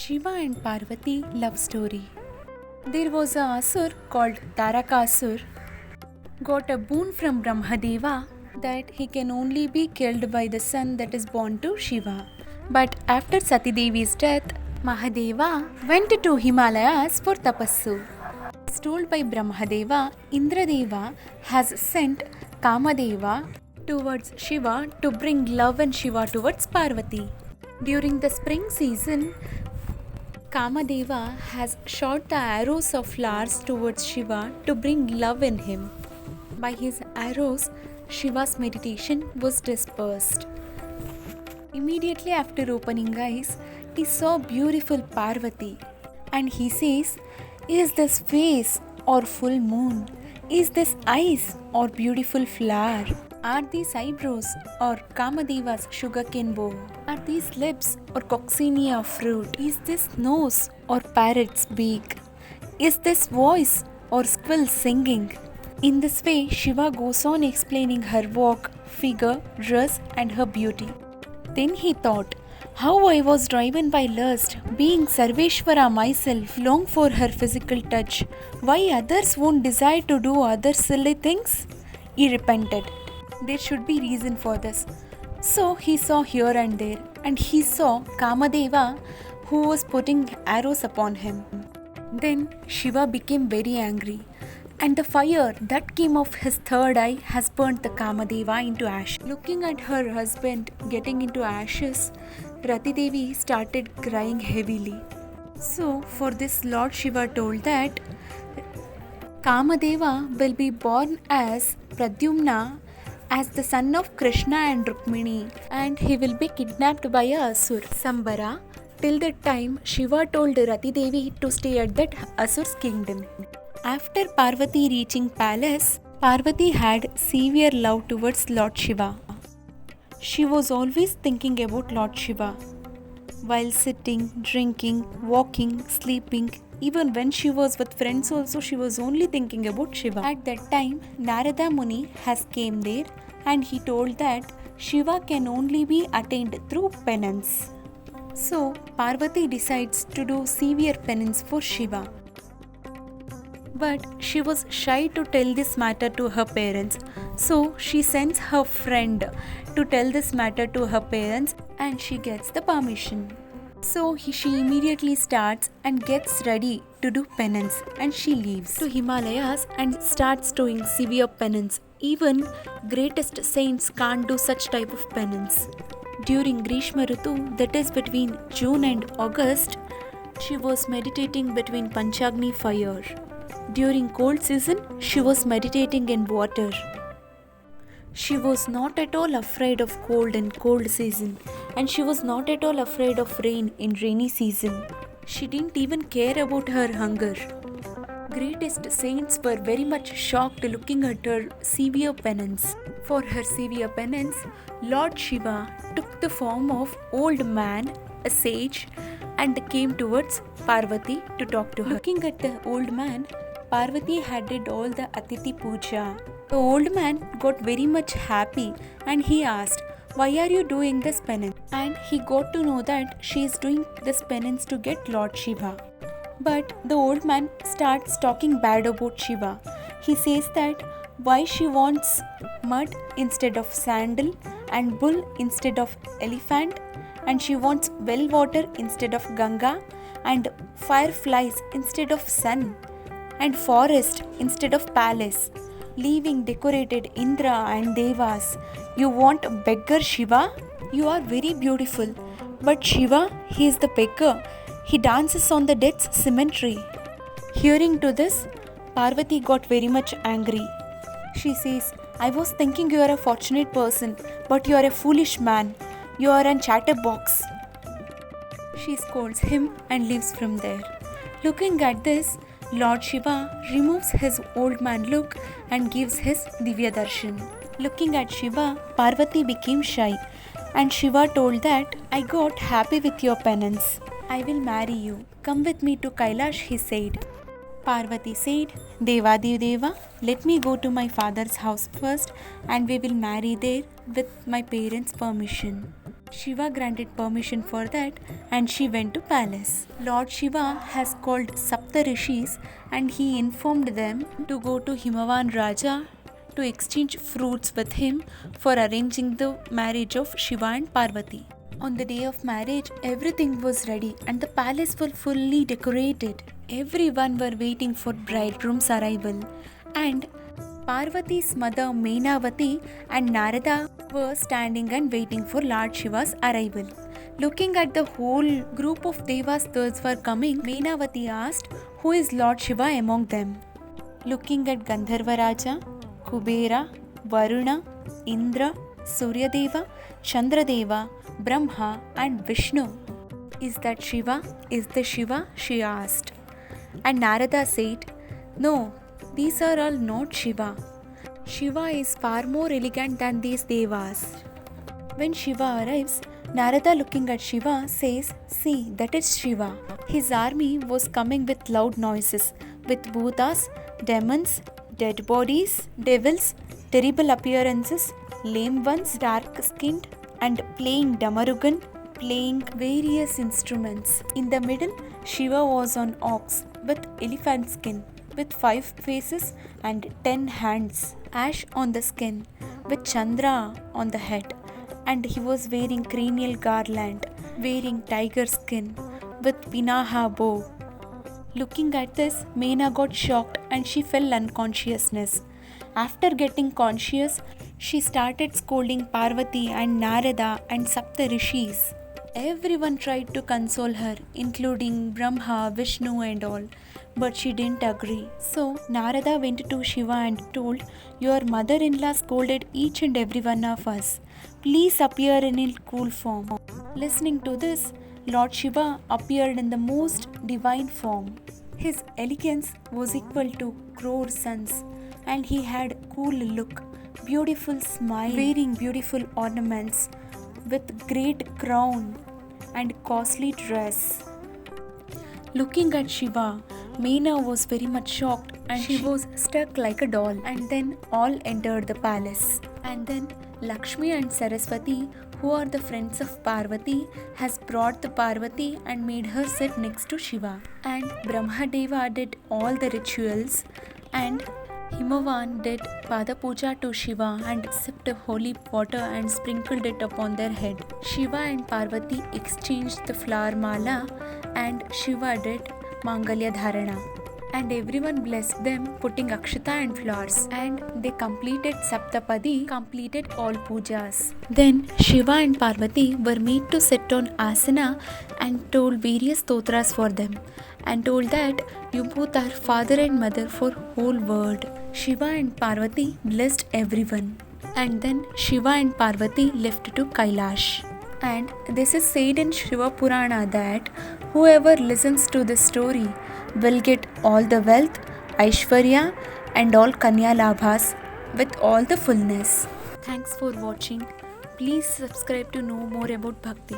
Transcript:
Shiva and Parvati love story. There was a Asur called Tarakasur, got a boon from Brahmadeva that he can only be killed by the son that is born to Shiva. But after Sati Devi's death, Mahadeva went to Himalayas for tapassu. As told by Brahmadeva, Indradeva has sent Kamadeva towards Shiva to bring love and Shiva towards Parvati. During the spring season, Kamadeva has shot the arrows of flowers towards Shiva to bring love in him. By his arrows, Shiva's meditation was dispersed. Immediately after opening eyes, he saw beautiful Parvati and he says, "Is this face or full moon? Is this eyes or beautiful flower? Are these eyebrows or Kamadeva's sugarcane bow? Are these lips or coccinea fruit? Is this nose or parrot's beak? Is this voice or squirrel singing?" In this way, Shiva goes on explaining her walk, figure, dress and her beauty. Then he thought, how I was driven by lust, being Sarveshwara myself, long for her physical touch. Why others won't desire to do other silly things? He repented. There should be reason for this. So he saw here and there, and he saw Kamadeva who was putting arrows upon him. Then Shiva became very angry, and the fire that came off his third eye has burnt the Kamadeva into ash. Looking at her husband getting into ashes, Rati Devi started crying heavily. So for this, Lord Shiva told that Kamadeva will be born as Pradyumna, as the son of Krishna and Rukmini, and he will be kidnapped by a Asur, Sambara. Till that time, Shiva told Rati Devi to stay at that Asur's kingdom. After Parvati reaching palace, Parvati had severe love towards Lord Shiva. She was always thinking about Lord Shiva. While sitting, drinking, walking, sleeping, even when she was with friends also, she was only thinking about Shiva. At that time, Narada Muni has came there and he told that Shiva can only be attained through penance. So, Parvati decides to do severe penance for Shiva. But she was shy to tell this matter to her parents. So she sends her friend to tell this matter to her parents and she gets the permission. So she immediately starts and gets ready to do penance, and she leaves to Himalayas and starts doing severe penance. Even greatest saints can't do such type of penance. During Grishma Ritu, that is between June and August, she was meditating between Panchagni fire. During cold season, she was meditating in water. She was not at all afraid of cold in cold season, and she was not at all afraid of rain in rainy season. She didn't even care about her hunger. Greatest saints were very much shocked looking at her severe penance. For her severe penance, Lord Shiva took the form of old man, a sage, and came towards Parvati to talk to her. Looking at the old man, Parvati had did all the Atiti Puja. The old man got very much happy and he asked, "Why are you doing this penance?" And he got to know that she is doing this penance to get Lord Shiva. But the old man starts talking bad about Shiva. He says that why she wants mud instead of sandal and bull instead of elephant, and she wants well water instead of Ganga, and fireflies instead of sun, and forest instead of palace, leaving decorated Indra and Devas. You want a beggar Shiva? You are very beautiful. But Shiva, he is the beggar. He dances on the dead's cemetery. Hearing to this, Parvati got very much angry. She says, I was thinking you are a fortunate person, but you are a foolish man. You are a chatterbox. She scolds him and leaves from there. Looking at this, Lord Shiva removes his old man look and gives his Divya Darshan. Looking at Shiva, Parvati became shy, and Shiva told that, I got happy with your penance. I will marry you. Come with me to Kailash, he said. Parvati said, Devadi Deva, let me go to my father's house first and we will marry there with my parents' permission. Shiva granted permission for that and she went to palace. Lord Shiva has called Sapta Rishis and he informed them to go to Himavan Raja to exchange fruits with him for arranging the marriage of Shiva and Parvati. On the day of marriage, everything was ready and the palace was fully decorated. Everyone were waiting for bridegroom's arrival, and Parvati's mother Menavati and Narada were standing and waiting for Lord Shiva's arrival. Looking at the whole group of Devas thirds were coming, Menavati asked, "Who is Lord Shiva among them?" Looking at Gandharva Raja, Kubera, Varuna, Indra, Suryadeva, Chandradeva, Brahma and Vishnu. "Is that Shiva? Is the Shiva?" she asked. And Narada said, "No, these are all not Shiva. Shiva is far more elegant than these Devas." When Shiva arrives, Narada, looking at Shiva, says, "See, that is Shiva." His army was coming with loud noises, with bhutas, demons, dead bodies, devils, terrible appearances, lame ones, dark skinned, and playing damarugan, playing various instruments. In the middle, Shiva was on ox with elephant skin, with 5 faces and 10 hands, ash on the skin, with Chandra on the head, and he was wearing cranial garland, wearing tiger skin, with Pinaha bow. Looking at this, Mena got shocked and she fell unconsciousness. After getting conscious, she started scolding Parvati and Narada and Sapta Rishis. Everyone tried to console her, including Brahma, Vishnu and all, but she didn't agree. So Narada went to Shiva and told, "Your mother-in-law scolded each and every one of us. Please appear in a cool form." Listening to this, Lord Shiva appeared in the most divine form. His elegance was equal to crore suns, and he had cool look, beautiful smile, wearing beautiful ornaments, with great crown and costly dress. Looking at Shiva, Mena was very much shocked and she was stuck like a doll. And then all entered the palace. And then Lakshmi and Saraswati, who are the friends of Parvati, has brought the Parvati and made her sit next to Shiva. And Brahmadeva did all the rituals, and Himavan did Pada Puja to Shiva and sipped holy water and sprinkled it upon their head. Shiva and Parvati exchanged the flower mala and Shiva did Mangalya Dharana. And everyone blessed them, putting Akshata and flowers. And they completed Saptapadi, completed all pujas. Then Shiva and Parvati were made to sit on asana and told various stotras for them. And told that you both are father and mother for whole world. Shiva and Parvati blessed everyone. And then Shiva and Parvati left to Kailash. And this is said in Shiva Purana that whoever listens to this story will get all the wealth, Aishwarya and all Kanya Labhas with all the fullness. Thanks for watching. Please subscribe to know more about Bhakti.